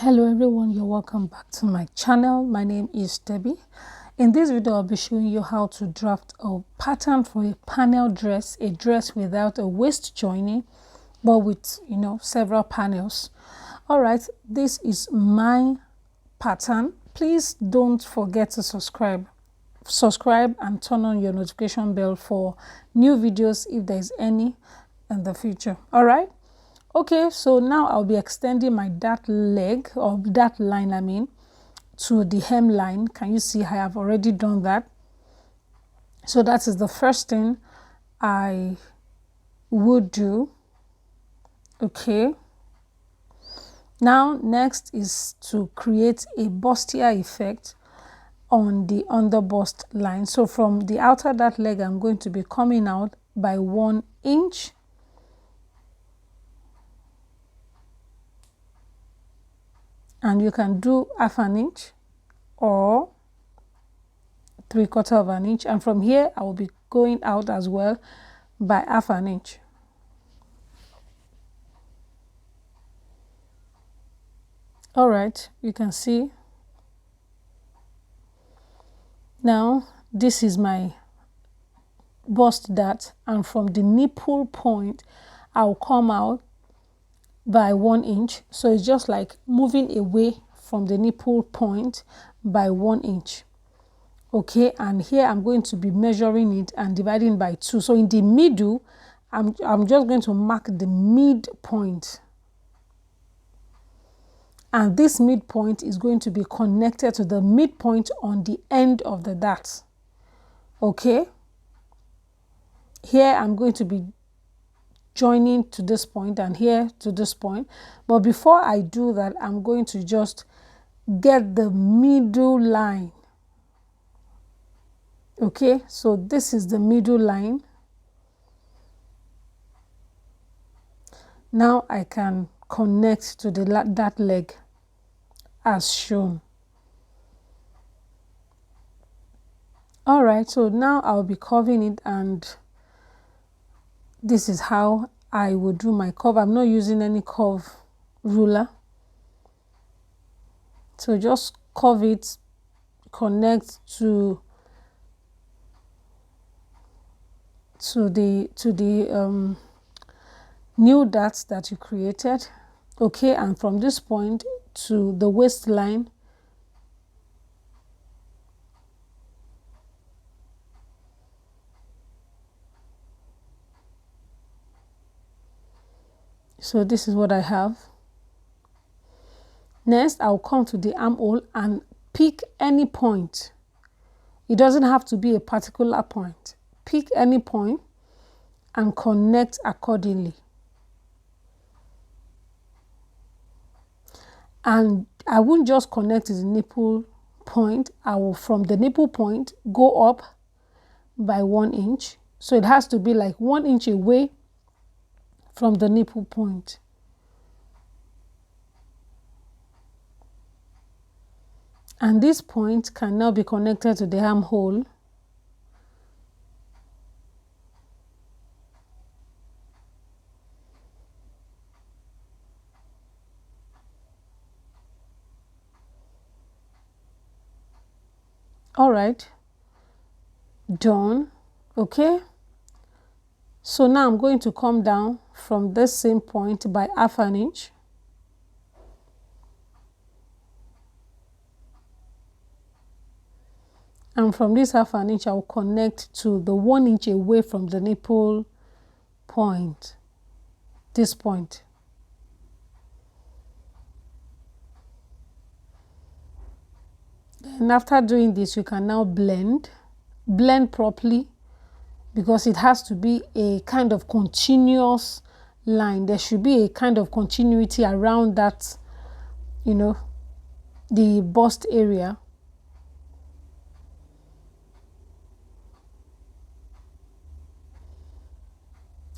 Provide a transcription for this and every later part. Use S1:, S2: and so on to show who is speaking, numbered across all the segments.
S1: Hello everyone, you're welcome back to my channel. My name is Debbie. In this video I'll be showing you how to draft a pattern for a panel dress, a dress without a waist joining but with several panels. All right, this is my pattern. Please don't forget to subscribe and turn on your notification bell for new videos if there's any in the future. All right. Okay, so now I'll be extending my dart leg, or dart line I mean, to the hemline. Can you see I have already done that? So that is the first thing I would do. Okay. Now next is to create a bustier effect on the under bust line. So from the outer dart leg I'm going to be coming out by 1 inch. And you can do 1/2 inch or 3/4 of an inch, and from here I will be going out as well by 1/2 inch. All right, you can see now this is my bust dart, and from the nipple point I'll come out by 1 inch. So it's just like moving away from the nipple point by 1 inch. Okay, and here I'm going to be measuring it and dividing by 2. So in the middle I'm just going to mark the midpoint, and this midpoint is going to be connected to the midpoint on the end of the dart. Okay, here I'm going to be joining to this point and here to this point, but before I do that I'm going to just get the middle line. Okay, so this is the middle line. Now I can connect to the dart leg as shown. All right, so now I'll be curving it, and this is how I would do my curve. I'm not using any curve ruler, so just curve it, connect to the new darts that you created. Okay, and from this point to the waistline, so this is what I have. Next I'll come to the armhole and pick any point. It doesn't have to be a particular point. Pick any point and connect accordingly. And I won't just connect to the nipple point. I will, from the nipple point, go up by 1 inch. So it has to be like 1 inch away from the nipple point. And this point can now be connected to the armhole. All right, done. Okay, so now I'm going to come down from this same point by 1/2 inch. And from this 1/2 inch I'll connect to the 1 inch away from the nipple point, this point. And after doing this, you can now blend properly, because it has to be a kind of continuous line. There should be a kind of continuity around that, the bust area.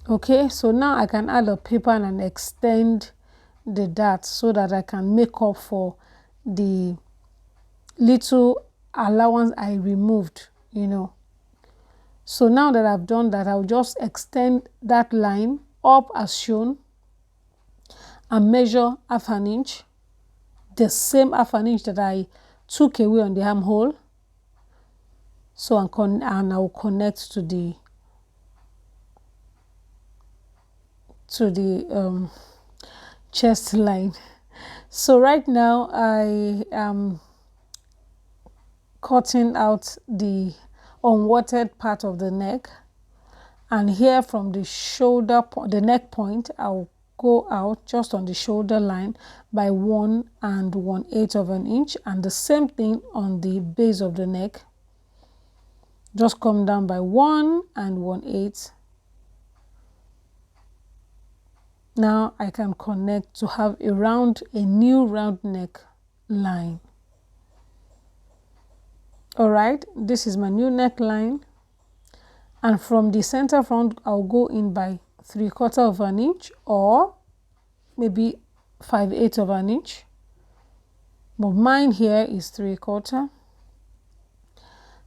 S1: Okay, so now I can add a paper and extend the dart so that I can make up for the little allowance I removed, So now that I've done that, I'll just extend that line up as shown and measure 1/2 inch, the same half an inch that I took away on the armhole. So and I will connect to the chest line. So right now I am cutting out the unwanted part of the neck, and here from the shoulder, the neck point, I'll go out just on the shoulder line by 1 1/8 of an inch, and the same thing on the base of the neck. Just come down by 1 1/8. Now I can connect to have a new round neck line. All right, this is my new neckline, and from the center front I'll go in by 3/4 of an inch or maybe 5/8 of an inch, but mine here is 3/4,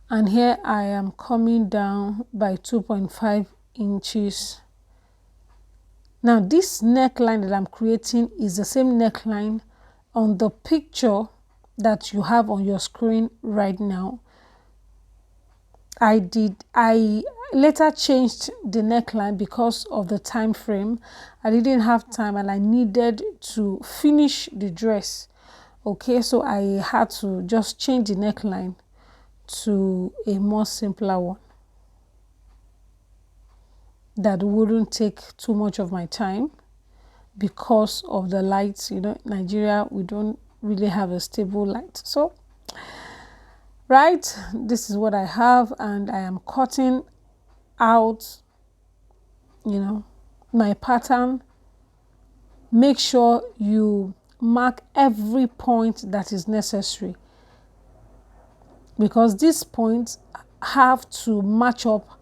S1: and here I am coming down by 2.5 inches. Now this neckline that I'm creating is the same neckline on the picture that you have on your screen right now. I later changed the neckline because of the time frame. I didn't have time and I needed to finish the dress. Okay, so I had to just change the neckline to a more simpler one that wouldn't take too much of my time because of the lights. You know, Nigeria, we don't really have a stable light. So, right, this is what I have, and I am cutting out, you know, my pattern. Make sure you mark every point that is necessary, because these points have to match up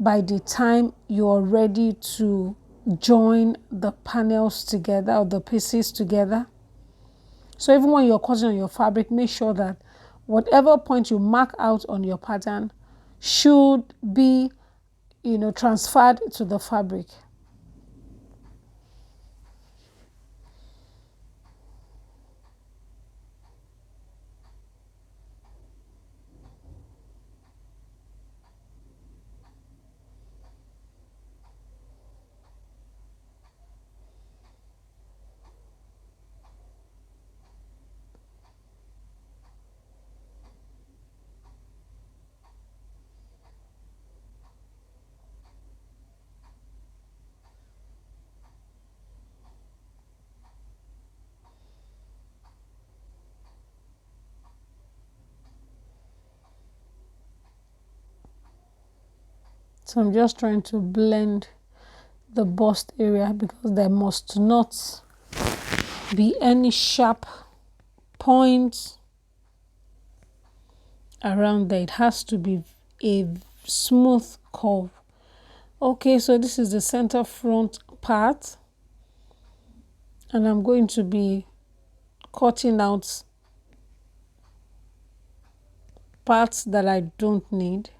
S1: by the time you're ready to join the panels together or the pieces together. So even when you're cutting on your fabric, make sure that whatever point you mark out on your pattern should be, you know, transferred to the fabric. So I'm just trying to blend the bust area because there must not be any sharp points around there. It has to be a smooth curve. Okay, so this is the center front part, and I'm going to be cutting out parts that I don't need.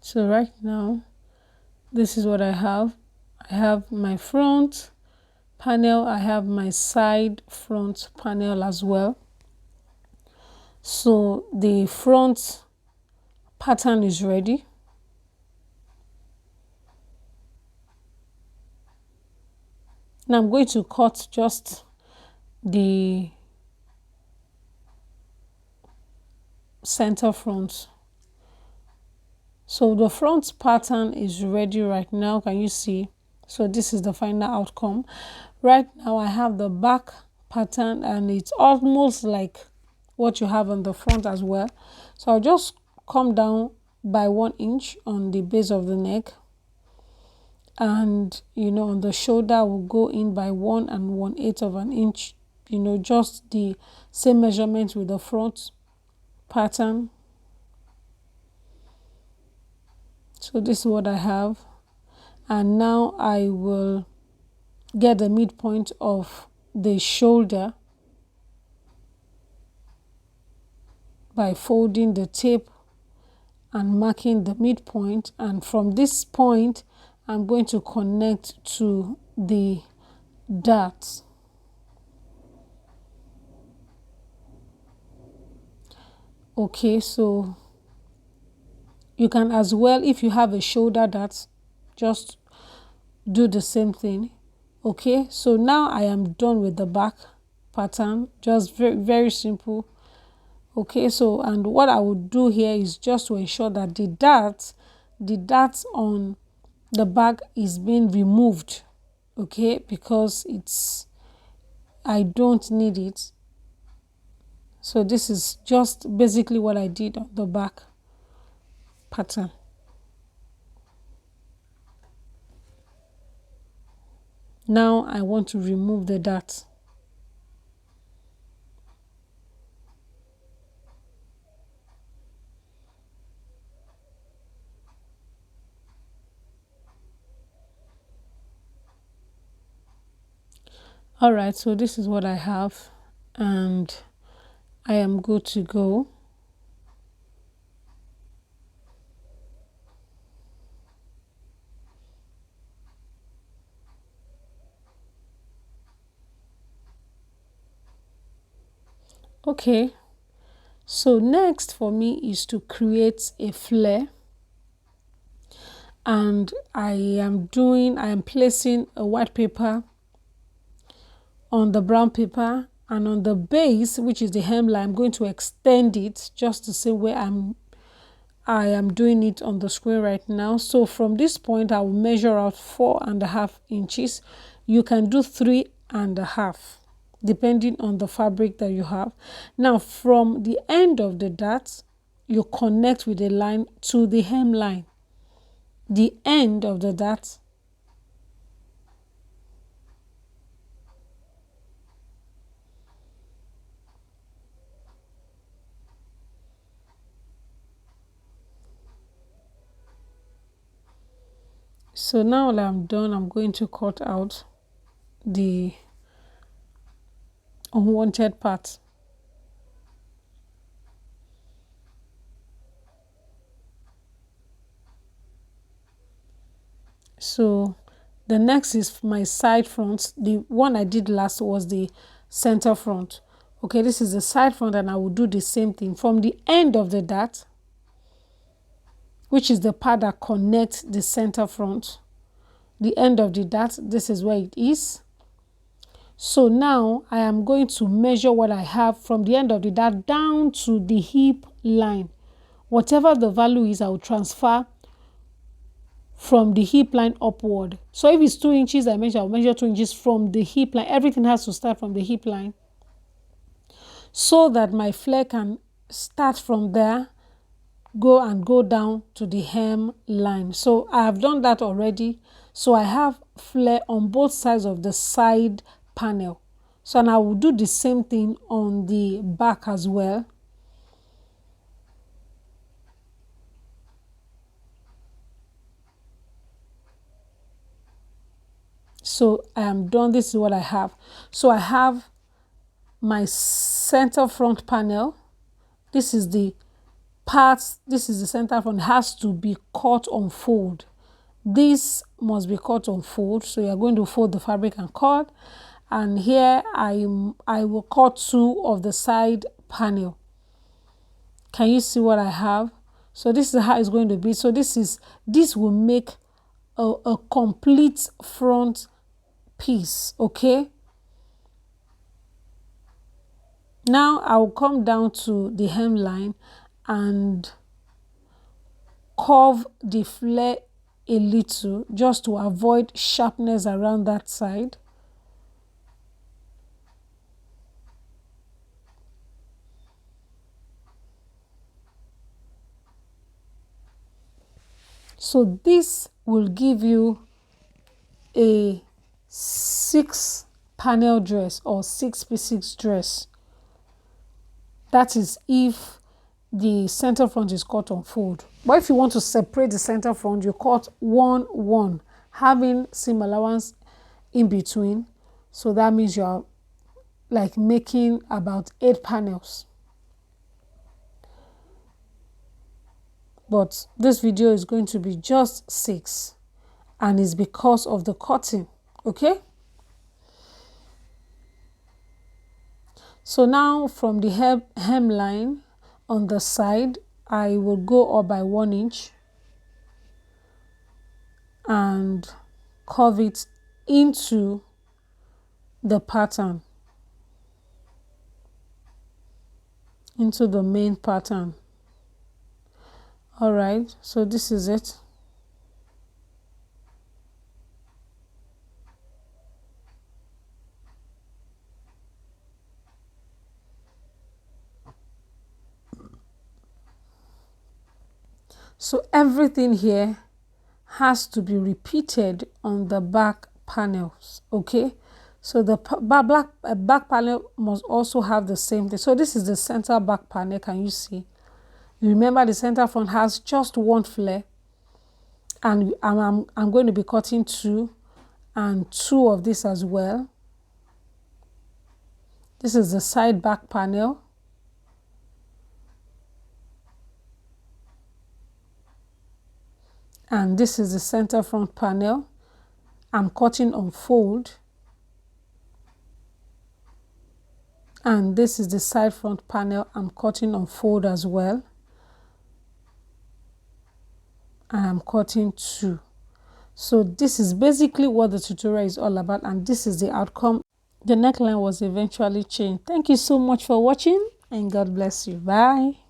S1: So right now, this is what I have. I have my front panel, I have my side front panel as well. So the front pattern is ready. Now I'm going to cut just the center front. So the front pattern is ready right now. Can you see? So this is the final outcome. Right now I have the back pattern, and it's almost like what you have on the front as well. So I'll just come down by 1 inch on the base of the neck, and you know, on the shoulder will go in by 1 1/8 of an inch, you know, just the same measurement with the front pattern. So this is what I have, and now I will get the midpoint of the shoulder by folding the tape and marking the midpoint, and from this point I'm going to connect to the dart. Okay, so you can as well, if you have a shoulder dart, just do the same thing. Okay, so now I am done with the back pattern, just very simple. Okay, so and what I would do here is just to ensure that the dart on the back is being removed. Okay, because I don't need it. So this is just basically what I did on the back pattern. Now I want to remove the dart. Alright, so this is what I have, and I am good to go. Okay, so next for me is to create a flare, and I am placing a white paper on the brown paper, and on the base, which is the hemline, I'm going to extend it just the same way I am doing it on the screen right now. So from this point I will measure out 4.5 inches. You can do 3.5 depending on the fabric that you have. Now from the end of the dart, you connect with a line to the hemline. The end of the dart, so now that I'm done, I'm going to cut out the unwanted part. So the next is my side front. The one I did last was the center front. Okay, this is the side front, and I will do the same thing from the end of the dart, which is the part that connects the center front. The end of the dart, this is where it is. So now I am going to measure what I have from the end of the dart down to the hip line. Whatever the value is, I will transfer from the hip line upward. So if it's 2 inches, I'll measure 2 inches from the hip line. Everything has to start from the hip line, so that my flare can start from there, go down to the hem line. So I have done that already. So I have flare on both sides of the side panel. So and I will do the same thing on the back as well. So I am done. This is what I have. So I have my center front panel. This is the part, this is the center front, has to be cut on fold. This must be cut on fold. So you are going to fold the fabric and cut. And here I will cut 2 of the side panel. Can you see what I have? So this is how it's going to be. So this will make a complete front piece. Okay, now I will come down to the hemline and curve the flare a little, just to avoid sharpness around that side. So this will give you a 6 panel dress or 6x6 dress. That is if the center front is cut on fold. But if you want to separate the center front, you cut 1-1, having seam allowance in between. So that means you are like making about 8 panels. But this video is going to be just 6, and it's because of the cutting. Okay, so now from the hemline on the side, I will go up by 1 inch and curve it into the pattern, into the main pattern. All right, so this is it. So everything here has to be repeated on the back panels. Okay, so the back panel must also have the same thing. So this is the center back panel. Can you see? Remember, the center front has just 1 flare, and I'm going to be cutting 2 and 2 of this as well. This is the side back panel. And this is the center front panel. I'm cutting on fold. And this is the side front panel. I'm cutting on fold as well. And I'm cutting 2. So this is basically what the tutorial is all about, and this is the outcome. The neckline was eventually changed. Thank you so much for watching, and God bless you. Bye.